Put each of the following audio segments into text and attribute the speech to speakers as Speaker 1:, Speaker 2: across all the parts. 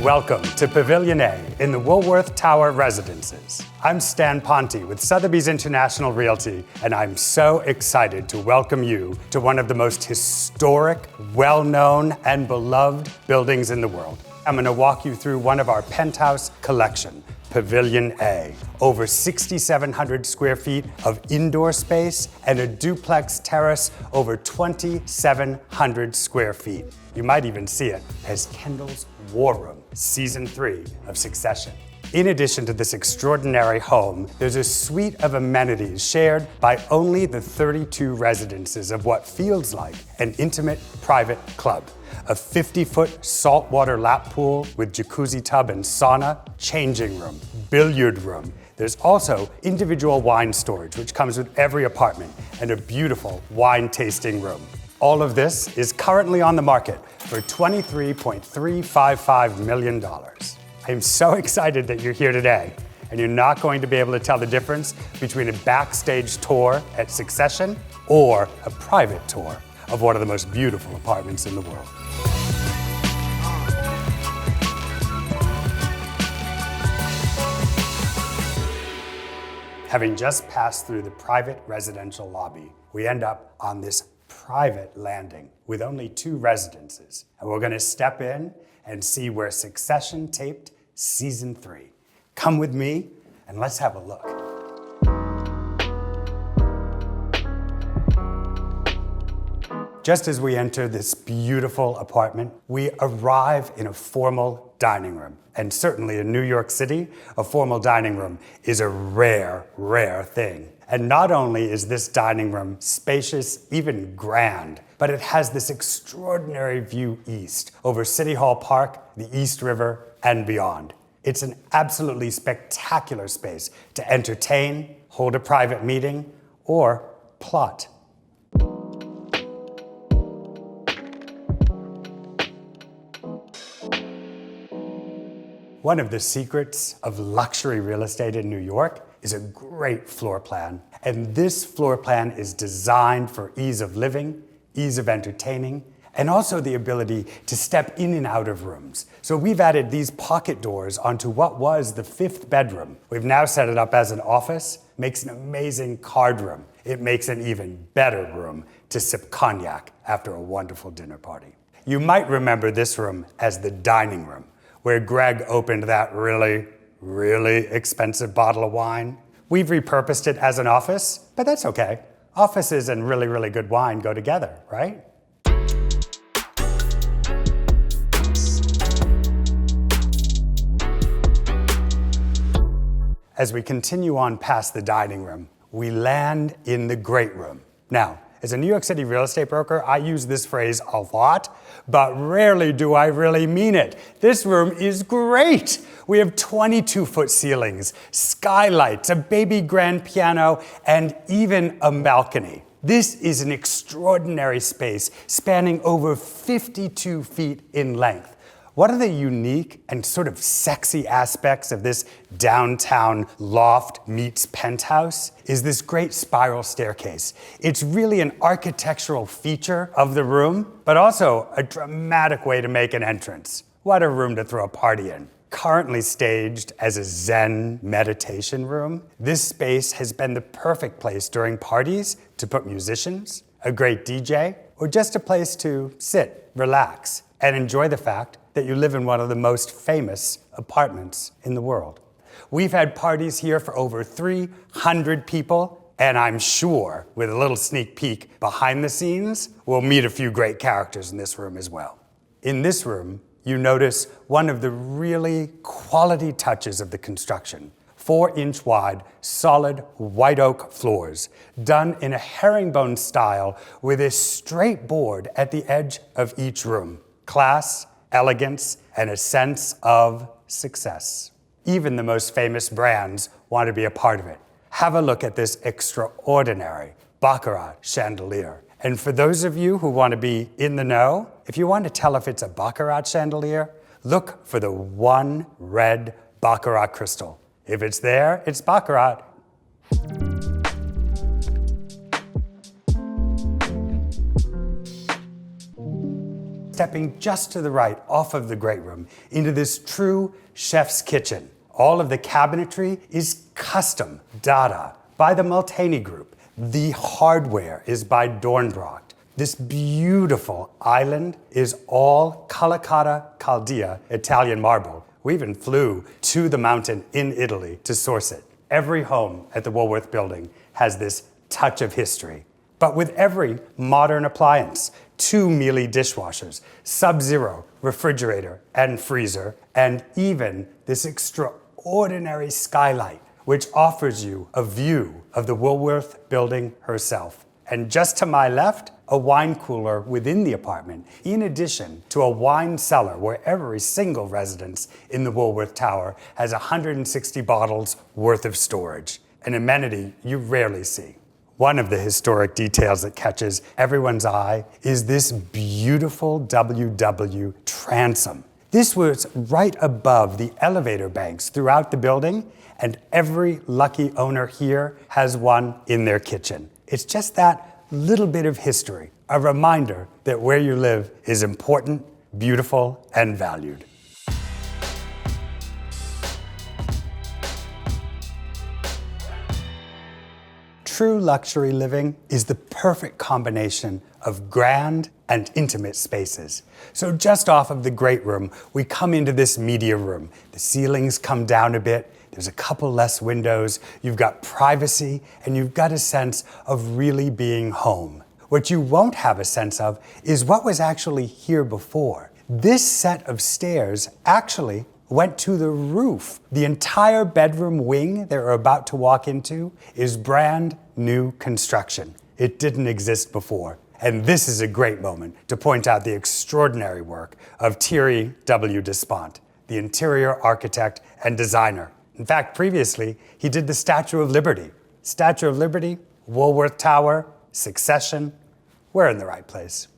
Speaker 1: Welcome to Pavilion A in the Woolworth Tower Residences. I'm Stan Ponte with Sotheby's International Realty, and I'm so excited to welcome you to one of the most historic, well-known, and beloved buildings in the world. I'm going to walk you through one of our penthouse collection, Pavilion A. Over 6,700 square feet of indoor space and a duplex terrace over 2,700 square feet. You might even see it as Kendall's War Room, Season 3 of Succession. In addition to this extraordinary home, there's a suite of amenities shared by only the 32 residences of what feels like an intimate private club. A 50-foot saltwater lap pool with jacuzzi tub and sauna, changing room, billiard room. There's also individual wine storage, which comes with every apartment, and a beautiful wine tasting room. All of this is currently on the market for $23.355 million. I'm so excited that you're here today, and you're not going to be able to tell the difference between a backstage tour at Succession or a private tour of one of the most beautiful apartments in the world. Having just passed through the private residential lobby, we end up on this private landing with only 2 residences. And we're going to step in and see where Succession taped Season 3. Come with me and let's have a look. Just as we enter this beautiful apartment, we arrive in a formal dining room. And certainly in New York City, a formal dining room is a rare, rare thing. And not only is this dining room spacious, even grand, but it has this extraordinary view east over City Hall Park, the East River, and beyond. It's an absolutely spectacular space to entertain, hold a private meeting, or plot. One of the secrets of luxury real estate in New York is a great floor plan. And this floor plan is designed for ease of living, ease of entertaining, and also the ability to step in and out of rooms. So we've added these pocket doors onto what was the 5th bedroom. We've now set it up as an office, makes an amazing card room. It makes an even better room to sip cognac after a wonderful dinner party. You might remember this room as the dining room, where Greg opened that really, really expensive bottle of wine. We've repurposed it as an office, but that's okay. Offices and really, really good wine go together, right? As we continue on past the dining room, we land in the great room. Now, as a New York City real estate broker, I use this phrase a lot, but rarely do I really mean it. This room is great. We have 22-foot ceilings, skylights, a baby grand piano, and even a balcony. This is an extraordinary space spanning over 52 feet in length. One of the unique and sort of sexy aspects of this downtown loft meets penthouse is this great spiral staircase. It's really an architectural feature of the room, but also a dramatic way to make an entrance. What a room to throw a party in. Currently staged as a Zen meditation room, this space has been the perfect place during parties to put musicians, a great DJ, or just a place to sit, relax, and enjoy the fact that you live in one of the most famous apartments in the world. We've had parties here for over 300 people, and I'm sure, with a little sneak peek behind the scenes, we'll meet a few great characters in this room as well. In this room, you notice one of the really quality touches of the construction. 4-inch wide, solid white oak floors, done in a herringbone style with a straight board at the edge of each room. Class, elegance, and a sense of success. Even the most famous brands want to be a part of it. Have a look at this extraordinary Baccarat Chandelier. And for those of you who want to be in the know, if you want to tell if it's a Baccarat chandelier, look for the one red Baccarat crystal. If it's there, it's Baccarat. Stepping just to the right off of the great room into this true chef's kitchen. All of the cabinetry is custom data by the Multaney Group. The hardware is by Dornbracht. This beautiful island is all Calicata Chaldea Italian marble. We even flew to the mountain in Italy to source it. Every home at the Woolworth building has this touch of history. But with every modern appliance, 2 Miele dishwashers, Sub-Zero refrigerator and freezer, and even this extraordinary skylight, which offers you a view of the Woolworth building herself. And just to my left, a wine cooler within the apartment, in addition to a wine cellar where every single residence in the Woolworth Tower has 160 bottles worth of storage, an amenity you rarely see. One of the historic details that catches everyone's eye is this beautiful WW transom. This was right above the elevator banks throughout the building, and every lucky owner here has one in their kitchen. It's just that little bit of history, a reminder that where you live is important, beautiful, and valued. True luxury living is the perfect combination of grand and intimate spaces. So just off of the great room, we come into this media room. The ceilings come down a bit. There's a couple less windows. You've got privacy, and you've got a sense of really being home. What you won't have a sense of is what was actually here before. This set of stairs actually went to the roof. The entire bedroom wing that we're about to walk into is brand new construction. It didn't exist before. And this is a great moment to point out the extraordinary work of Thierry W. Despont, the interior architect and designer. In fact, previously, he did the Statue of Liberty. Statue of Liberty, Woolworth Tower, Succession. We're in the right place.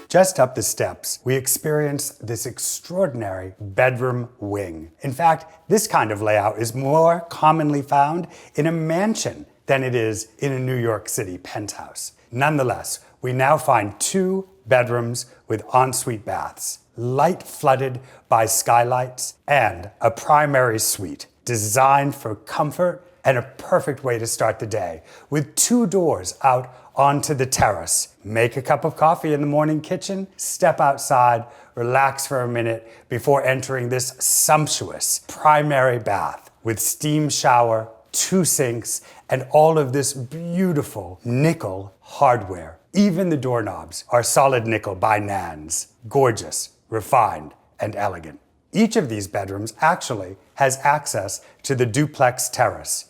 Speaker 1: Just up the steps, we experience this extraordinary bedroom wing. In fact, this kind of layout is more commonly found in a mansion than it is in a New York City penthouse. Nonetheless, we now find 2 bedrooms with ensuite baths, light flooded by skylights, and a primary suite designed for comfort and a perfect way to start the day, with 2 doors out onto the terrace. Make a cup of coffee in the morning kitchen, step outside, relax for a minute before entering this sumptuous primary bath with steam shower, 2 sinks, and all of this beautiful nickel hardware. Even the doorknobs are solid nickel by Nans. Gorgeous, refined, and elegant. Each of these bedrooms actually has access to the duplex terrace.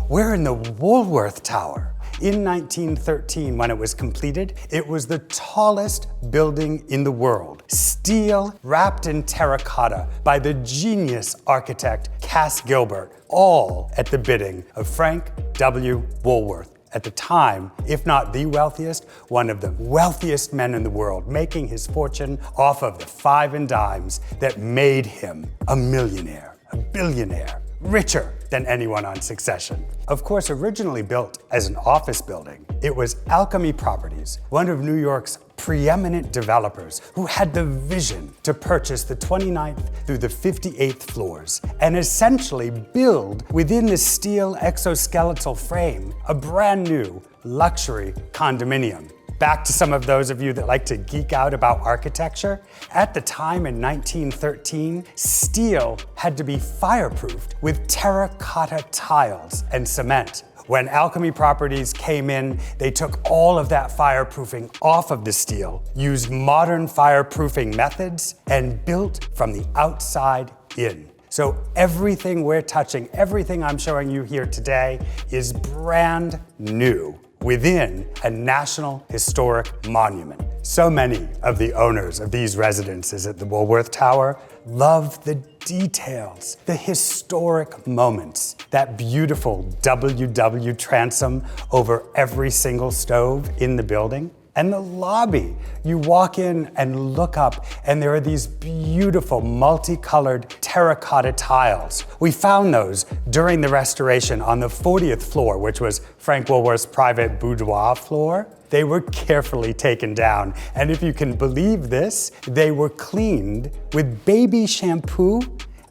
Speaker 1: We're in the Woolworth Tower. In 1913, when it was completed, it was the tallest building in the world. Steel wrapped in terracotta by the genius architect Cass Gilbert, all at the bidding of Frank W. Woolworth. At the time, if not the wealthiest, one of the wealthiest men in the world, making his fortune off of the 5 and dimes that made him a millionaire, a billionaire, richer than anyone on Succession. Of course, originally built as an office building, it was Alchemy Properties, one of New York's preeminent developers who had the vision to purchase the 29th through the 58th floors and essentially build within the steel exoskeletal frame a brand new luxury condominium. Back to some of those of you that like to geek out about architecture. At the time in 1913, steel had to be fireproofed with terracotta tiles and cement. When Alchemy Properties came in, they took all of that fireproofing off of the steel, used modern fireproofing methods, and built from the outside in. So everything we're touching, everything I'm showing you here today is brand new within a National Historic Monument. So many of the owners of these residences at the Woolworth Tower love the details, the historic moments, that beautiful WW transom over every single stove in the building. And the lobby, you walk in and look up, and there are these beautiful multicolored terracotta tiles. We found those during the restoration on the 40th floor, which was Frank Woolworth's private boudoir floor. They were carefully taken down, and if you can believe this, they were cleaned with baby shampoo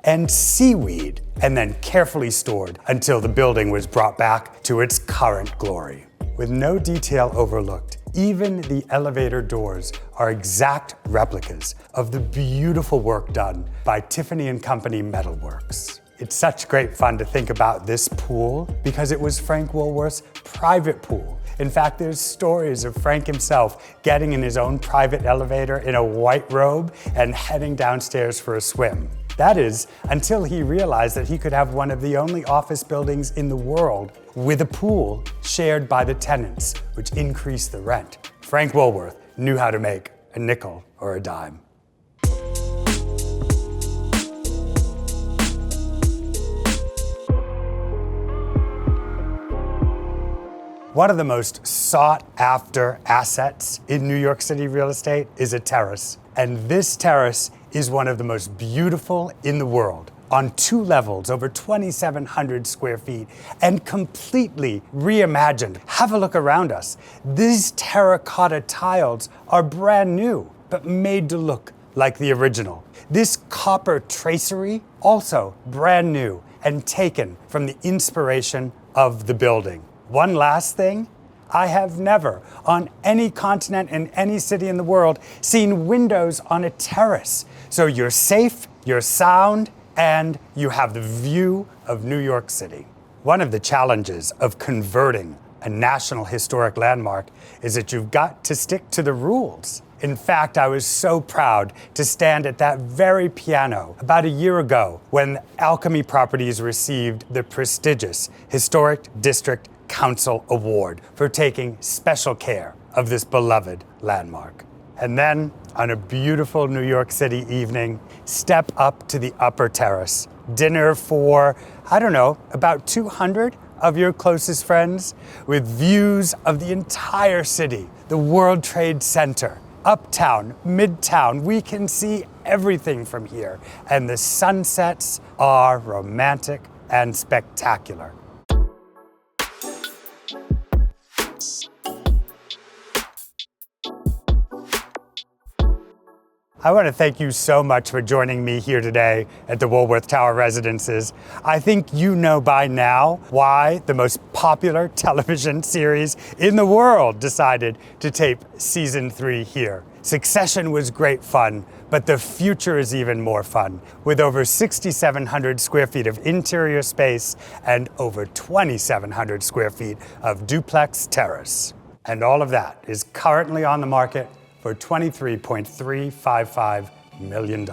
Speaker 1: and seaweed, and then carefully stored until the building was brought back to its current glory. With no detail overlooked, even the elevator doors are exact replicas of the beautiful work done by Tiffany & Company Metalworks. It's such great fun to think about this pool because it was Frank Woolworth's private pool. In fact, there's stories of Frank himself getting in his own private elevator in a white robe and heading downstairs for a swim. That is, until he realized that he could have one of the only office buildings in the world with a pool shared by the tenants, which increased the rent. Frank Woolworth knew how to make a nickel or a dime. One of the most sought-after assets in New York City real estate is a terrace. And this terrace is one of the most beautiful in the world. On 2 levels, over 2,700 square feet, and completely reimagined. Have a look around us. These terracotta tiles are brand new, but made to look like the original. This copper tracery, also brand new and taken from the inspiration of the building. One last thing, I have never, on any continent in any city in the world, seen windows on a terrace. So you're safe, you're sound, and you have the view of New York City. One of the challenges of converting a National Historic Landmark is that you've got to stick to the rules. In fact, I was so proud to stand at that very piano about a year ago when Alchemy Properties received the prestigious Historic District Council Award for taking special care of this beloved landmark. And then, on a beautiful New York City evening, step up to the upper terrace. Dinner for, about 200 of your closest friends, with views of the entire city, the World Trade Center, uptown, midtown. We can see everything from here, and the sunsets are romantic and spectacular. I want to thank you so much for joining me here today at the Woolworth Tower Residences. I think you know by now why the most popular television series in the world decided to tape season 3 here. Succession was great fun, but the future is even more fun, with over 6,700 square feet of interior space and over 2,700 square feet of duplex terrace. And all of that is currently on the market for $23.355 million.